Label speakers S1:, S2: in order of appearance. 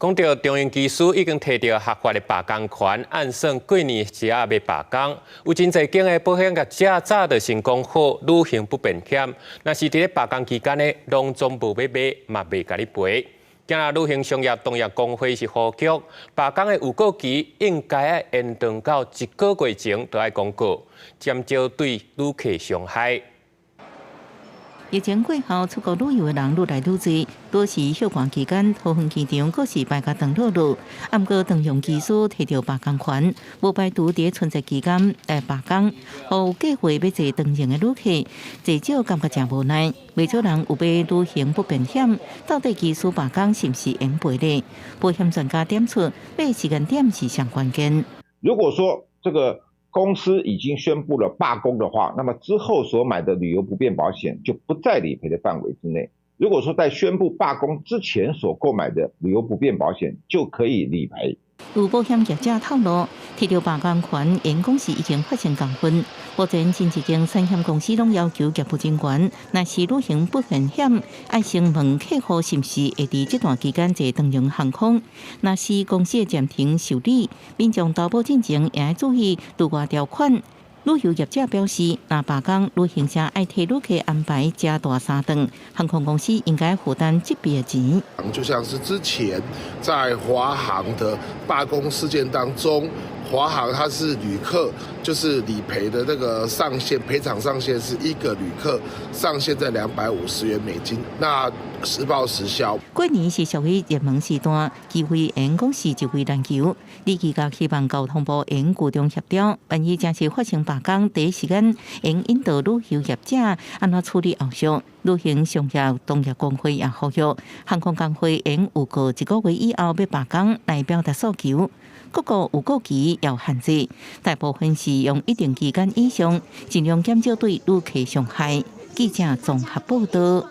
S1: 讲到中营技师已经摕到合法的罢工权，按算过年时啊要罢工，有真侪间的保险业者早就先讲好，履行不便险。若是伫咧罢工期间呢，拢总无要买，嘛袂甲你赔。今日旅行商业同业工会是呼吁，罢工的有效期应该延长到1个月前就要公告，减少对旅客伤害。
S2: 疫情过后，出国旅游的人愈来愈多，多是休寒期间，桃园机场各是排甲长落路。毋过，长用技术摕到罢工权，无排除伫春节期间来罢工，互计划要坐长程的旅客，至少感觉真无奈。未少人有买旅行不便险，到底技术罢工是毋是延赔呢？保险专家点出，买时间点是上关键。
S3: 如果说这个 公司已经宣布了罢工的话，那么之后所买的旅游不便保险就不在理赔的范围之内。如果说在宣布罢工之前所购买的旅游不便保险就可以理赔。
S2: 有保险业者透露，摕到罢工权，因公司已经发生纠纷。目前，真一间产险公司拢要求业务人员，若是旅行不便险，要先问客户是毋是会伫这段期间坐长荣航空。若是公司暂停受理，民众投保进前也要注意除外条款。 旅游业者表示，若罢工，旅行社爱替旅客安排加大3顿，航空公司应该负担这笔的钱。
S4: 就像是之前在华航的罢工事件当中，华航它是旅客就是理赔的那个上限，赔偿上限是1个旅客上限在250元美金，那实报实销。
S2: 过年是属于热门时段，机会员公司就会难求。李记甲希望交通部应股中协调，万一真是发生罢工，第一时间应引导旅游业者安怎处理后续。旅行商业同业工会也呼吁，航空工会应有过1个月以后要罢工来表达诉求。各个有过期要限制，大部分是用一定期间以上，尽量减少对旅客伤害。记者综合报道。